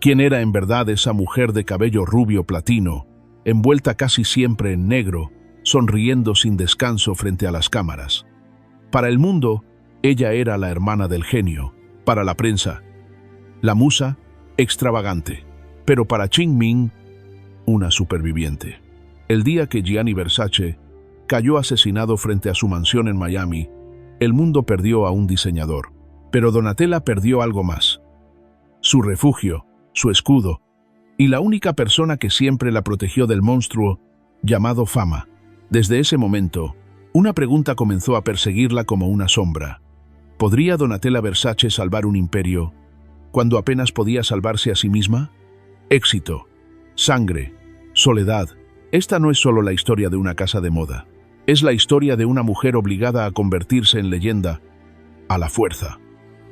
¿Quién era en verdad esa mujer de cabello rubio platino, envuelta casi siempre en negro, sonriendo sin descanso frente a las cámaras? Para el mundo, ella era la hermana del genio. Para la prensa, la musa extravagante. Pero para Qing Ming, una superviviente. El día que Gianni Versace cayó asesinado frente a su mansión en Miami, el mundo perdió a un diseñador. Pero Donatella perdió algo más: su refugio, su escudo, y la única persona que siempre la protegió del monstruo llamado fama. Desde ese momento, una pregunta comenzó a perseguirla como una sombra. ¿Podría Donatella Versace salvar un imperio cuando apenas podía salvarse a sí misma? Éxito, sangre, soledad. Esta no es solo la historia de una casa de moda. Es la historia de una mujer obligada a convertirse en leyenda a la fuerza.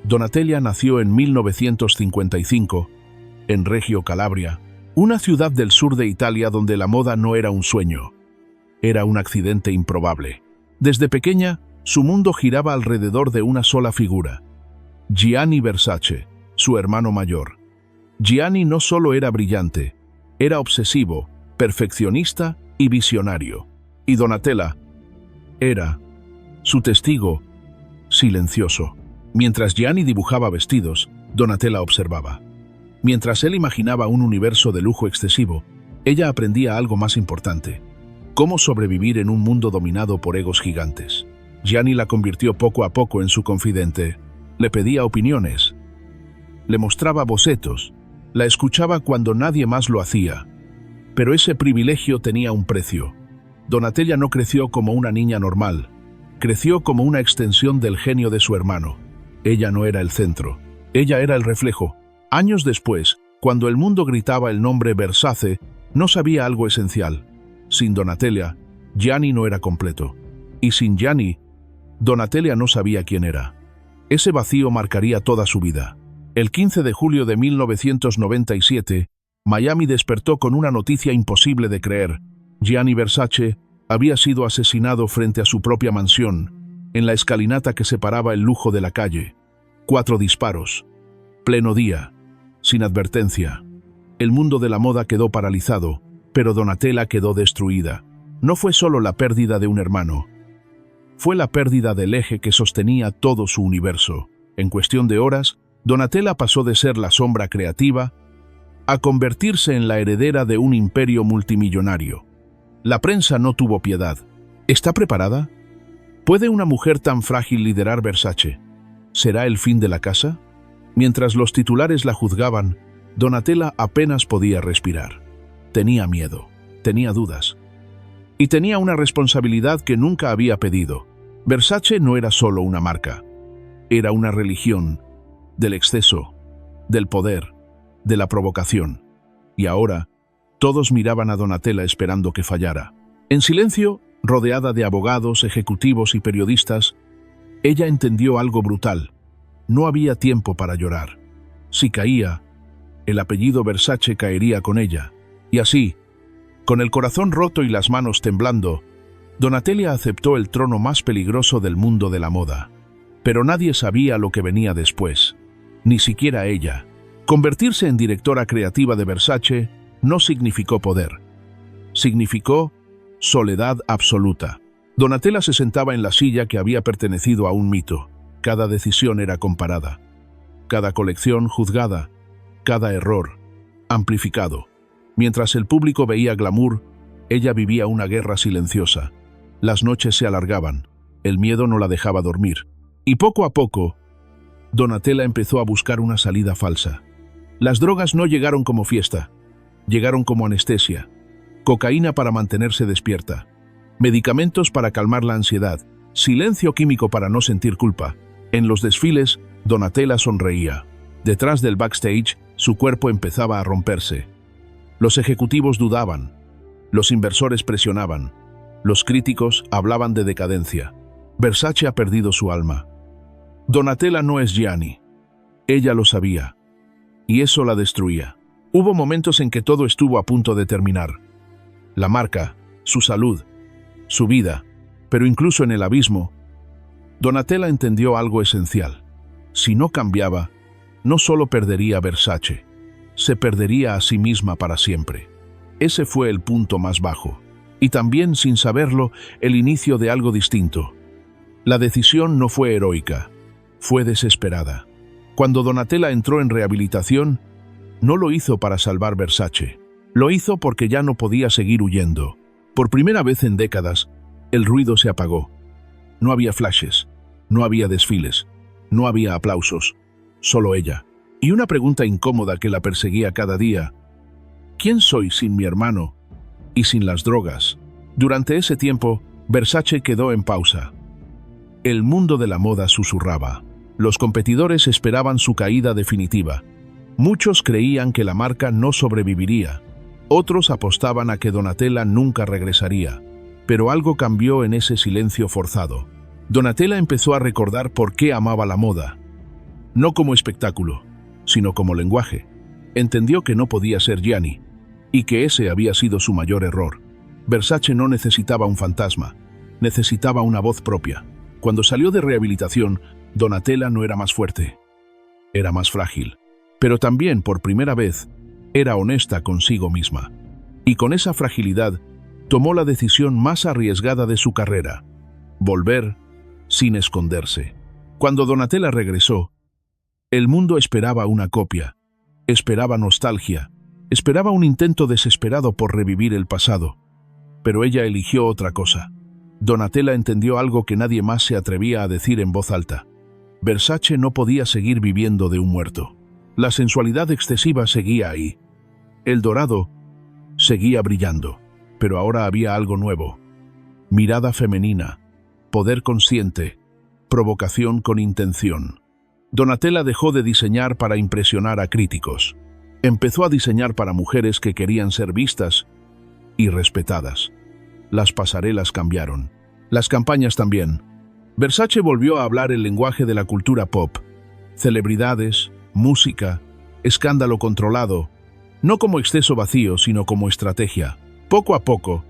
Donatella nació en 1955 en Reggio Calabria, una ciudad del sur de Italia donde la moda no era un sueño, era un accidente improbable. Desde pequeña, su mundo giraba alrededor de una sola figura: Gianni Versace, su hermano mayor. Gianni no solo era brillante, era obsesivo, perfeccionista y visionario. Y Donatella era su testigo silencioso. Mientras Gianni dibujaba vestidos, Donatella observaba. Mientras él imaginaba un universo de lujo excesivo, ella aprendía algo más importante: cómo sobrevivir en un mundo dominado por egos gigantes. Gianni la convirtió poco a poco en su confidente. Le pedía opiniones, le mostraba bocetos, la escuchaba cuando nadie más lo hacía. Pero ese privilegio tenía un precio. Donatella no creció como una niña normal, creció como una extensión del genio de su hermano. Ella no era el centro, ella era el reflejo. Años después, cuando el mundo gritaba el nombre Versace, no sabía algo esencial: sin Donatella, Gianni no era completo. Y sin Gianni, Donatella no sabía quién era. Ese vacío marcaría toda su vida. El 15 de julio de 1997, Miami despertó con una noticia imposible de creer. Gianni Versace había sido asesinado frente a su propia mansión, en la escalinata que separaba el lujo de la calle. 4 disparos. Pleno día. Sin advertencia. El mundo de la moda quedó paralizado, pero Donatella quedó destruida. No fue solo la pérdida de un hermano. Fue la pérdida del eje que sostenía todo su universo. En cuestión de horas, Donatella pasó de ser la sombra creativa a convertirse en la heredera de un imperio multimillonario. La prensa no tuvo piedad. ¿Está preparada? ¿Puede una mujer tan frágil liderar Versace? ¿Será el fin de la casa? Mientras los titulares la juzgaban, Donatella apenas podía respirar. Tenía miedo, tenía dudas. Y tenía una responsabilidad que nunca había pedido. Versace no era solo una marca. Era una religión del exceso, del poder, de la provocación. Y ahora, todos miraban a Donatella esperando que fallara. En silencio, rodeada de abogados, ejecutivos y periodistas, ella entendió algo brutal. No había tiempo para llorar. Si caía, el apellido Versace caería con ella. Y así, con el corazón roto y las manos temblando, Donatella aceptó el trono más peligroso del mundo de la moda. Pero nadie sabía lo que venía después, ni siquiera ella. Convertirse en directora creativa de Versace no significó poder. Significó soledad absoluta. Donatella se sentaba en la silla que había pertenecido a un mito. Cada decisión era comparada, cada colección juzgada, cada error amplificado. Mientras el público veía glamour, ella vivía una guerra silenciosa. Las noches se alargaban, el miedo no la dejaba dormir. Y poco a poco, Donatella empezó a buscar una salida falsa. Las drogas no llegaron como fiesta, llegaron como anestesia. Cocaína para mantenerse despierta, medicamentos para calmar la ansiedad, silencio químico para no sentir culpa. En los desfiles, Donatella sonreía. Detrás del backstage, su cuerpo empezaba a romperse. Los ejecutivos dudaban, los inversores presionaban, los críticos hablaban de decadencia. Versace ha perdido su alma. Donatella no es Gianni. Ella lo sabía, y eso la destruía. Hubo momentos en que todo estuvo a punto de terminar. La marca, su salud, su vida, pero incluso en el abismo, Donatella entendió algo esencial. Si no cambiaba, no solo perdería a Versace, se perdería a sí misma para siempre. Ese fue el punto más bajo. Y también, sin saberlo, el inicio de algo distinto. La decisión no fue heroica, fue desesperada. Cuando Donatella entró en rehabilitación, no lo hizo para salvar Versace. Lo hizo porque ya no podía seguir huyendo. Por primera vez en décadas, el ruido se apagó. No había flashes, no había desfiles, no había aplausos, solo ella. Y una pregunta incómoda que la perseguía cada día: ¿quién soy sin mi hermano y sin las drogas? Durante ese tiempo, Versace quedó en pausa. El mundo de la moda susurraba. Los competidores esperaban su caída definitiva. Muchos creían que la marca no sobreviviría. Otros apostaban a que Donatella nunca regresaría. Pero algo cambió en ese silencio forzado. Donatella empezó a recordar por qué amaba la moda. No como espectáculo, sino como lenguaje. Entendió que no podía ser Gianni, y que ese había sido su mayor error. Versace no necesitaba un fantasma, necesitaba una voz propia. Cuando salió de rehabilitación, Donatella no era más fuerte, era más frágil. Pero también, por primera vez, era honesta consigo misma. Y con esa fragilidad, tomó la decisión más arriesgada de su carrera: volver sin esconderse. Cuando Donatella regresó, el mundo esperaba una copia, esperaba nostalgia, esperaba un intento desesperado por revivir el pasado. Pero ella eligió otra cosa. Donatella entendió algo que nadie más se atrevía a decir en voz alta. Versace no podía seguir viviendo de un muerto. La sensualidad excesiva seguía ahí. El dorado seguía brillando, pero ahora había algo nuevo. Mirada femenina, poder consciente, provocación con intención. Donatella dejó de diseñar para impresionar a críticos. Empezó a diseñar para mujeres que querían ser vistas y respetadas. Las pasarelas cambiaron. Las campañas también. Versace volvió a hablar el lenguaje de la cultura pop. Celebridades, música, escándalo controlado. No como exceso vacío, sino como estrategia. Poco a poco,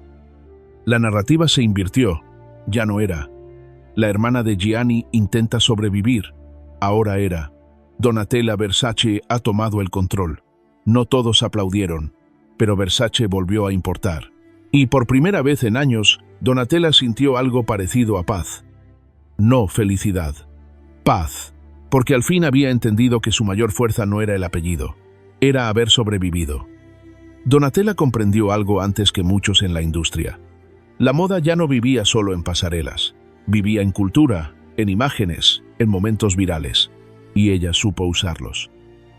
la narrativa se invirtió. Ya no era la hermana de Gianni intenta sobrevivir. Ahora era Donatella Versace ha tomado el control. No todos aplaudieron, pero Versace volvió a importar. Y por primera vez en años, Donatella sintió algo parecido a paz. No felicidad, paz, porque al fin había entendido que su mayor fuerza no era el apellido, era haber sobrevivido. Donatella comprendió algo antes que muchos en la industria. La moda ya no vivía solo en pasarelas, vivía en cultura, en imágenes, en momentos virales, y ella supo usarlos.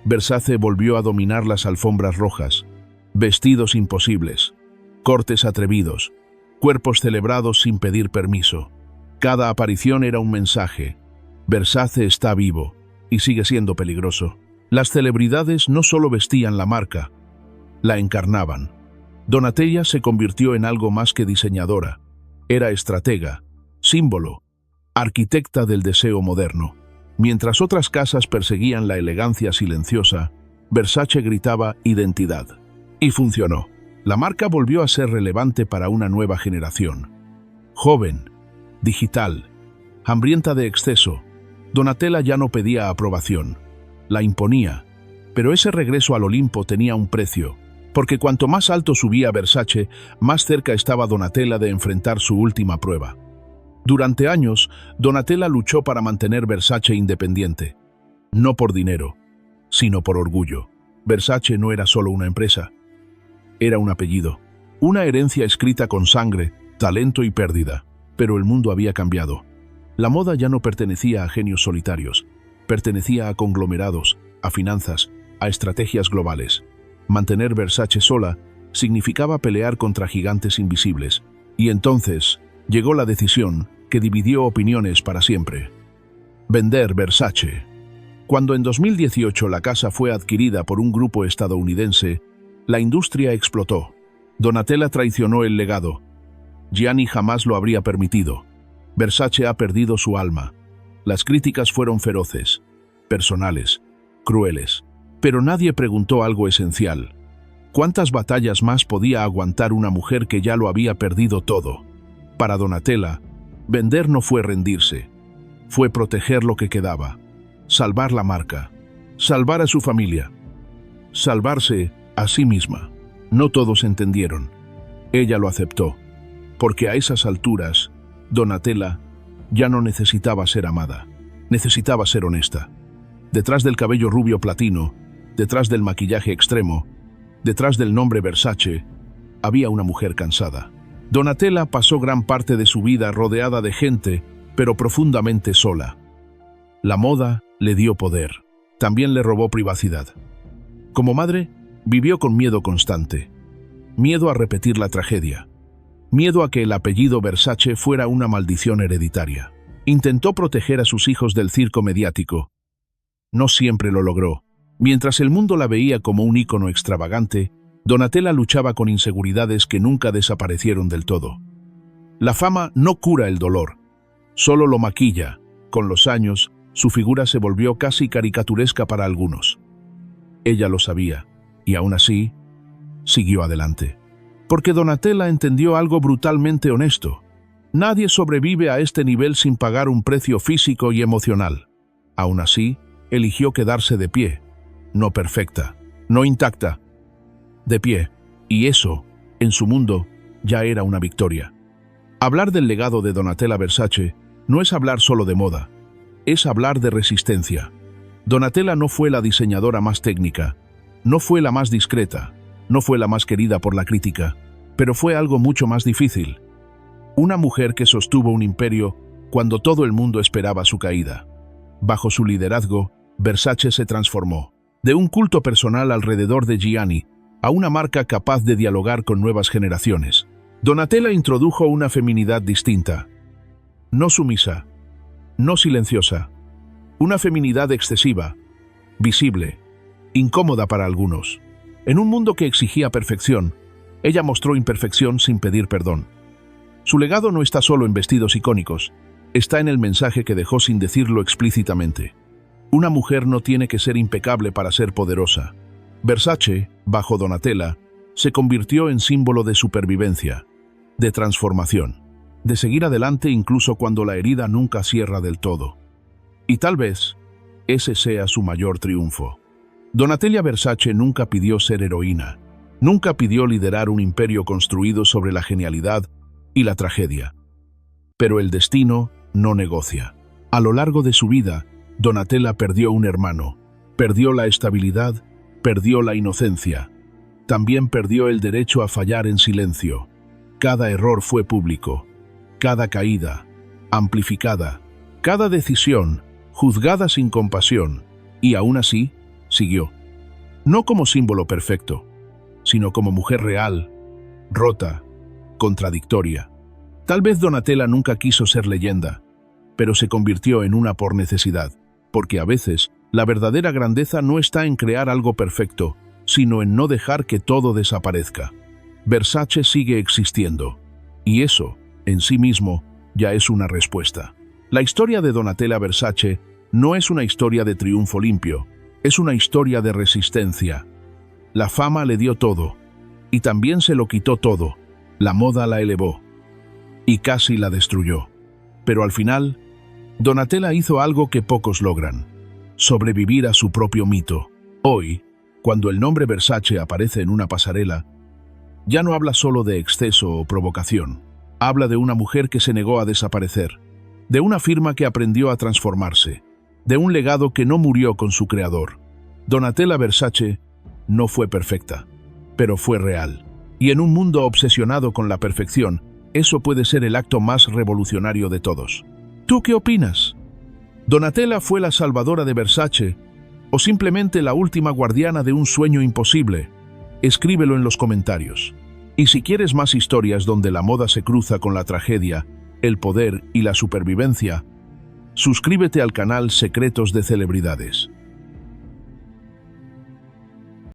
Versace volvió a dominar las alfombras rojas, vestidos imposibles, cortes atrevidos, cuerpos celebrados sin pedir permiso. Cada aparición era un mensaje. Versace está vivo y sigue siendo peligroso. Las celebridades no solo vestían la marca, la encarnaban. Donatella se convirtió en algo más que diseñadora. Era estratega, símbolo, arquitecta del deseo moderno. Mientras otras casas perseguían la elegancia silenciosa, Versace gritaba identidad. Y funcionó. La marca volvió a ser relevante para una nueva generación. Joven, digital, hambrienta de exceso, Donatella ya no pedía aprobación, la imponía. Pero ese regreso al Olimpo tenía un precio, porque cuanto más alto subía Versace, más cerca estaba Donatella de enfrentar su última prueba. Durante años, Donatella luchó para mantener Versace independiente. No por dinero, sino por orgullo. Versace no era solo una empresa. Era un apellido, una herencia escrita con sangre, talento y pérdida. Pero el mundo había cambiado. La moda ya no pertenecía a genios solitarios, pertenecía a conglomerados, a finanzas, a estrategias globales. Mantener Versace sola significaba pelear contra gigantes invisibles. Y entonces llegó la decisión que dividió opiniones para siempre. Vender Versace. Cuando en 2018 la casa fue adquirida por un grupo estadounidense, la industria explotó. Donatella traicionó el legado. Gianni jamás lo habría permitido. Versace ha perdido su alma. Las críticas fueron feroces, personales, crueles. Pero nadie preguntó algo esencial. ¿Cuántas batallas más podía aguantar una mujer que ya lo había perdido todo? Para Donatella, vender no fue rendirse. Fue proteger lo que quedaba. Salvar la marca. Salvar a su familia. salvarse a sí misma. No todos entendieron. Ella lo aceptó, porque a esas alturas, Donatella ya no necesitaba ser amada, necesitaba ser honesta. Detrás del cabello rubio platino, detrás del maquillaje extremo, detrás del nombre Versace, había una mujer cansada. Donatella pasó gran parte de su vida rodeada de gente, pero profundamente sola. La moda le dio poder, también le robó privacidad. Como madre, vivió con miedo constante. Miedo a repetir la tragedia. Miedo a que el apellido Versace fuera una maldición hereditaria. Intentó proteger a sus hijos del circo mediático. No siempre lo logró. Mientras el mundo la veía como un ícono extravagante, Donatella luchaba con inseguridades que nunca desaparecieron del todo. La fama no cura el dolor, solo lo maquilla. Con los años, su figura se volvió casi caricaturesca para algunos. Ella lo sabía, y aún así, siguió adelante. Porque Donatella entendió algo brutalmente honesto. Nadie sobrevive a este nivel sin pagar un precio físico y emocional. Aún así, eligió quedarse de pie, no perfecta, no intacta, de pie, y eso, en su mundo, ya era una victoria. Hablar del legado de Donatella Versace no es hablar solo de moda, es hablar de resistencia. Donatella no fue la diseñadora más técnica, no fue la más discreta, no fue la más querida por la crítica, pero fue algo mucho más difícil. Una mujer que sostuvo un imperio cuando todo el mundo esperaba su caída. Bajo su liderazgo, Versace se transformó, de un culto personal alrededor de Gianni, a una marca capaz de dialogar con nuevas generaciones. Donatella introdujo una feminidad distinta, no sumisa, no silenciosa, una feminidad excesiva, visible, incómoda para algunos. En un mundo que exigía perfección, ella mostró imperfección sin pedir perdón. Su legado no está solo en vestidos icónicos, está en el mensaje que dejó sin decirlo explícitamente. Una mujer no tiene que ser impecable para ser poderosa. Versace, bajo Donatella, se convirtió en símbolo de supervivencia, de transformación, de seguir adelante incluso cuando la herida nunca cierra del todo. Y tal vez ese sea su mayor triunfo. Donatella Versace nunca pidió ser heroína, nunca pidió liderar un imperio construido sobre la genialidad y la tragedia. Pero el destino no negocia. A lo largo de su vida, Donatella perdió un hermano, perdió la estabilidad, perdió la inocencia. También perdió el derecho a fallar en silencio. Cada error fue público, cada caída, amplificada, cada decisión, juzgada sin compasión, y aún así, siguió. No como símbolo perfecto, sino como mujer real, rota, contradictoria. Tal vez Donatella nunca quiso ser leyenda, pero se convirtió en una por necesidad, porque a veces la verdadera grandeza no está en crear algo perfecto, sino en no dejar que todo desaparezca. Versace sigue existiendo, y eso, en sí mismo, ya es una respuesta. La historia de Donatella Versace no es una historia de triunfo limpio, es una historia de resistencia. La fama le dio todo, y también se lo quitó todo. La moda la elevó, y casi la destruyó. Pero al final, Donatella hizo algo que pocos logran: sobrevivir a su propio mito. Hoy, cuando el nombre Versace aparece en una pasarela, ya no habla solo de exceso o provocación. Habla de una mujer que se negó a desaparecer, de una firma que aprendió a transformarse, de un legado que no murió con su creador. Donatella Versace no fue perfecta, pero fue real. Y en un mundo obsesionado con la perfección, eso puede ser el acto más revolucionario de todos. ¿Tú qué opinas? ¿Donatella fue la salvadora de Versace o simplemente la última guardiana de un sueño imposible? Escríbelo en los comentarios. Y si quieres más historias donde la moda se cruza con la tragedia, el poder y la supervivencia, suscríbete al canal Secretos de Celebridades.